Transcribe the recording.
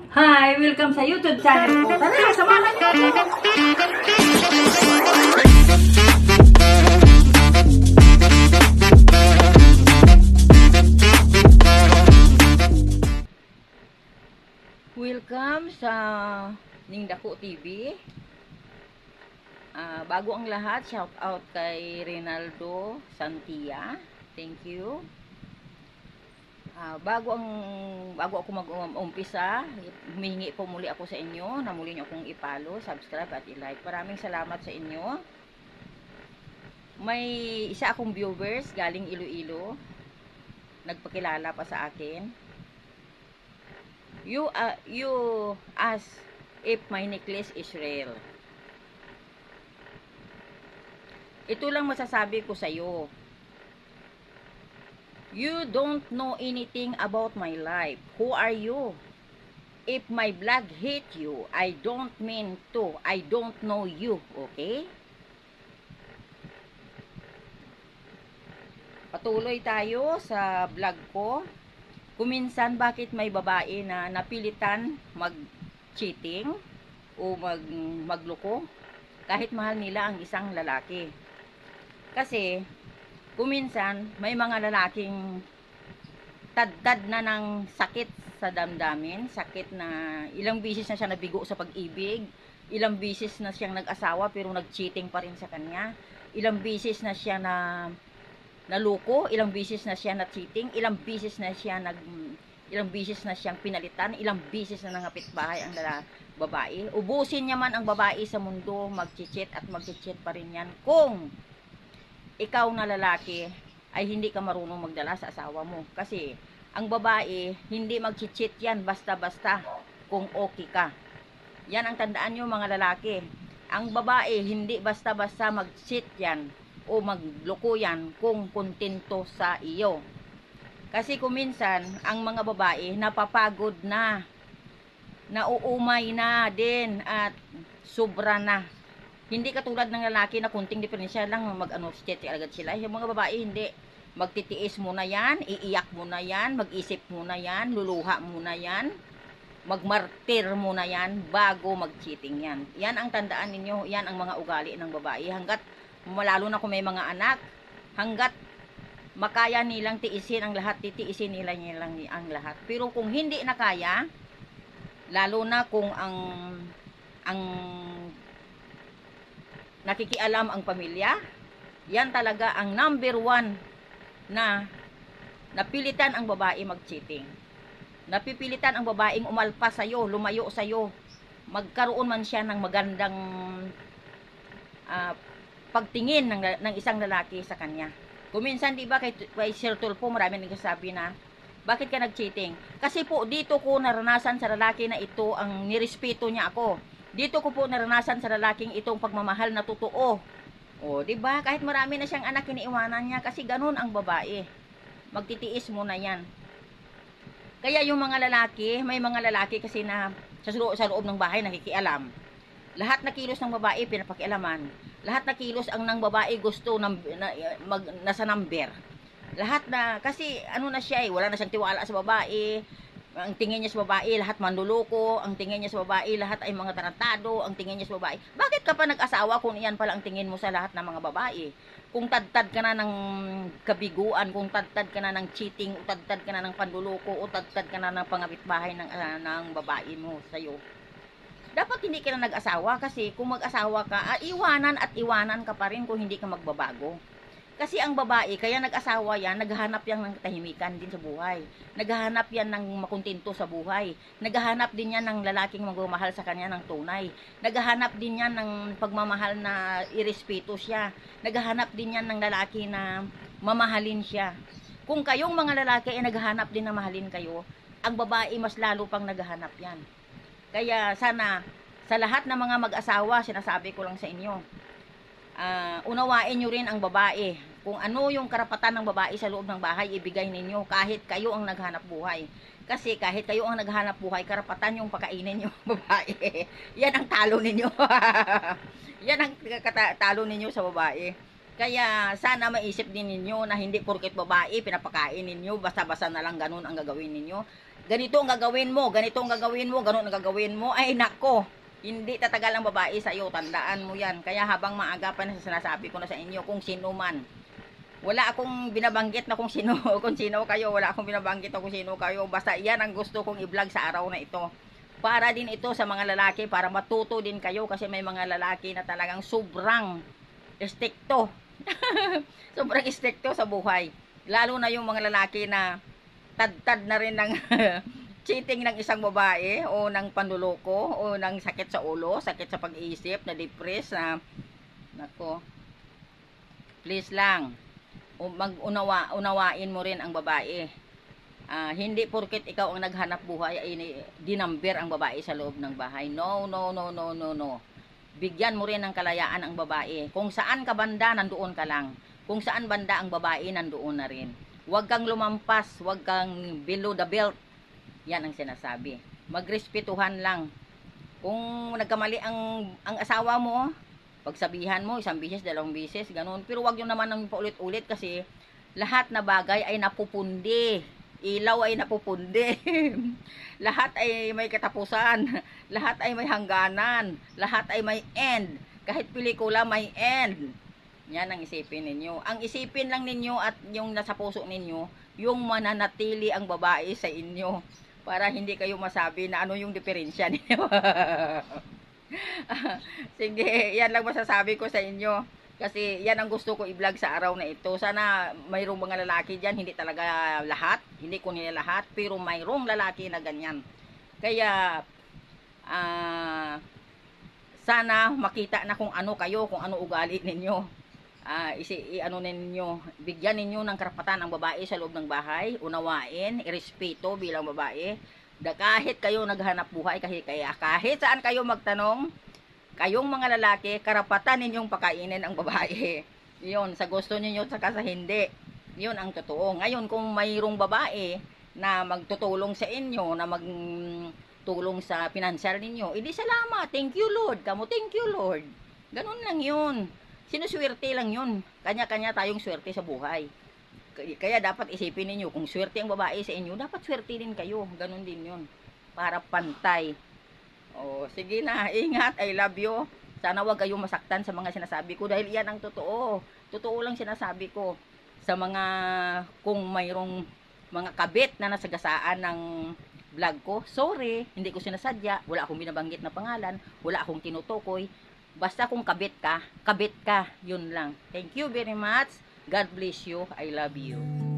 Hi! Welcome sa YouTube channel ko. Tara, samahan niyo ako! Welcome sa Ningdako TV. Bago ang lahat, shout out kay Rinaldo Santia. Thank you. Bago ako mag-umpisa, humihingi po muli ako sa inyo na muli niyo akong i-follow, subscribe at i-like. Maraming salamat sa inyo. May isa akong viewers galing Iloilo, nagpakilala pa sa akin. You ask if my necklace is real. Ito lang masasabi ko sa iyo. You don't know anything about my life. Who are you? If my blood hate you, I don't mean to. I don't know you, okay? Patuloy tayo sa vlog ko. Kuminsan bakit may babae na napilitan mag-cheating o magloko kahit mahal nila ang isang lalaki. Kasi kuminsan may mga lalaking tad na ng sakit sa damdamin, sakit na ilang bisis na siya nabigo sa pag-ibig, ilang bisis na siyang nag-asawa pero nag-cheating pa rin sa kanya, ilang bisis na siya naloko, ilang bisis na siya na-cheating, ilang bisis na siyang pinalitan, ilang bisis na nangapit bahay ang babae. Ubusin niya man ang babae sa mundo, mag-cheat at mag-cheat pa rin yan kung ikaw na lalaki ay hindi ka marunong magdala sa asawa mo. Kasi ang babae hindi mag-cheat yan basta-basta kung okay ka. Yan ang tandaan nyo mga lalaki. Ang babae hindi basta-basta mag-cheat yan o magloko yan kung kontento sa iyo. Kasi kuminsan ang mga babae napapagod na, nauumay na din at sobra na. Hindi katulad ng lalaki na kunting diferensya lang mag-cheat agad sila. Yung mga babae hindi. Magtitiis muna yan, iiyak muna yan, mag-isip muna yan, luluha muna yan, magmartir muna yan bago mag-cheating yan. Yan ang tandaan ninyo, yan ang mga ugali ng babae. Hanggat, lalo na kung may mga anak, hanggat makaya nilang tiisin ang lahat, titiisin nila ang lahat. Pero kung hindi na kaya, lalo na kung ang nakikialam ang pamilya, yan talaga ang number one na napilitan ang babae mag-cheating. Napipilitan ang babaeng umalpas sa'yo, lumayo sa'yo, magkaroon man siya ng magandang pagtingin ng isang lalaki sa kanya. Kuminsan diba kay Sir Tulfo, marami nagsasabi na, bakit ka nag-cheating? Kasi po dito ko naranasan sa lalaki na ito ang nirespeto niya ako. Dito ko po naranasan sa lalaking itong pagmamahal na totoo. O, di ba? Kahit marami na siyang anak, iniiwanan niya kasi ganun ang babae. Magtitiis muna 'yan. Kaya yung mga lalaki, may mga lalaki kasi na sa loob ng bahay nakikialam. Lahat na kilos ng babae pinapakialaman. Lahat na kilos ang ng babae gusto nasa number. Lahat na kasi ano na siya wala na siyang tiwala sa babae. Ang tingin niya sa babae, lahat manluloko. Ang tingin niya sa babae, lahat ay mga tarantado. Ang tingin niya sa babae. Bakit ka pa nag-asawa kung iyan pala ang tingin mo sa lahat ng mga babae? Kung tad-tad ka na ng kabiguan, kung tad-tad ka na ng cheating, o tad-tad ka na ng panluloko, o tad-tad ka na ng pangabitbahay ng babae mo sa'yo. Dapat hindi ka na nag-asawa kasi kung mag-asawa ka, iwanan at iwanan ka pa rin kung hindi ka magbabago. Kasi ang babae, kaya nag-asawa yan, naghahanap yan ng tahimikan din sa buhay. Naghahanap yan ng makontento sa buhay. Naghahanap din yan ng lalaking magmamahal sa kanya ng tunay. Naghahanap din yan ng pagmamahal na irespeto siya. Naghahanap din yan ng lalaki na mamahalin siya. Kung kayong mga lalaki ay naghahanap din na mahalin kayo, ang babae mas lalo pang naghahanap yan. Kaya sana, sa lahat ng mga mag-asawa, sinasabi ko lang sa inyo, unawain nyo rin ang babae. Kung ano yung karapatan ng babae sa loob ng bahay, ibigay ninyo kahit kayo ang naghanap buhay. Kasi kahit kayo ang naghanap buhay, karapatan yung pakainin yung babae. Yan ang talo ninyo. Yan ang talo ninyo sa babae. Kaya sana maisip din ninyo na hindi porket babae pinapakain ninyo, basta-basta na lang ganun ang gagawin ninyo. ganito ang gagawin mo, ganito ang gagawin mo, ganun ang gagawin mo, ay nako, hindi tatagal ang babae sa'yo, tandaan mo yan. Kaya habang maaga pa na sinasabi ko na sa inyo, kung sino man, wala akong binabanggit na kung sino, kung sino kayo, wala akong binabanggit na kung sino kayo, basta yan ang gusto kong i-vlog sa araw na ito. Para din ito sa mga lalaki, para matuto din kayo, kasi may mga lalaki na talagang sobrang istikto. Sobrang istikto sa buhay. Lalo na yung mga lalaki na tad-tad na rin ng cheating ng isang babae o ng panluloko o ng sakit sa ulo, sakit sa pag-iisip, na depressed na nako. Please lang, unawain mo rin ang babae. Hindi porket ikaw ang naghanap buhay ay dinamber ang babae sa loob ng bahay. No, no, no, no, no, no. Bigyan mo rin ng kalayaan ang babae. Kung saan ka banda, nandoon ka lang. Kung saan banda ang babae, nandoon na rin. Huwag kang lumampas, huwag kang below the belt. Yan ang sinasabi. Magrespetuhan lang. Kung nagkamali ang asawa mo, pagsabihan mo, isang bisis, dalawang bisis, ganun. Pero huwag yung naman nang paulit-ulit kasi lahat na bagay ay napupundi. Ilaw ay napupundi. Lahat ay may katapusan. Lahat ay may hangganan. Lahat ay may end. Kahit pelikula may end. Yan ang isipin ninyo. Ang isipin lang ninyo at yung nasa puso ninyo, yung mananatili ang babae sa inyo. Para hindi kayo masabi na ano yung diferensya ninyo. Sige, yan lang masasabi ko sa inyo. Kasi yan ang gusto ko i-vlog sa araw na ito. Sana mayroong mga lalaki dyan, hindi talaga lahat, hindi ko nila lahat, pero mayroong lalaki na ganyan. Kaya, sana makita na kung ano kayo, kung ano ugali ninyo. Ano ninyo, bigyan ninyo ng karapatan ang babae sa loob ng bahay, unawain, irespeto bilang babae. Kahit kayo naghanap buhay, kahit saan kayo magtanong, kayong mga lalaki, karapatan ninyong pakainin ang babae. Yun, sa gusto niyo saka sa hindi. Yun ang totoo. Ngayon, kung mayroong babae na magtutulong sa inyo, na magtulong sa financial ninyo, edi salamat, thank you Lord, thank you Lord. Ganun lang yun. Sinuswerte lang yun. Kanya-kanya tayong swerte sa buhay. Kaya dapat isipin ninyo, kung swerte ang babae sa inyo, dapat swerte din kayo. Ganun din yun. Para pantay. Sige na, ingat, I love you. Sana wag kayong masaktan sa mga sinasabi ko dahil yan ang totoo. Totoo lang sinasabi ko. Sa mga, kung mayroong mga kabit na nasagasaan ng vlog ko, sorry, hindi ko sinasadya. Wala akong binabanggit na pangalan. Wala akong tinutukoy. Basta kung kabit ka, yun lang. Thank you very much. God bless you. I love you.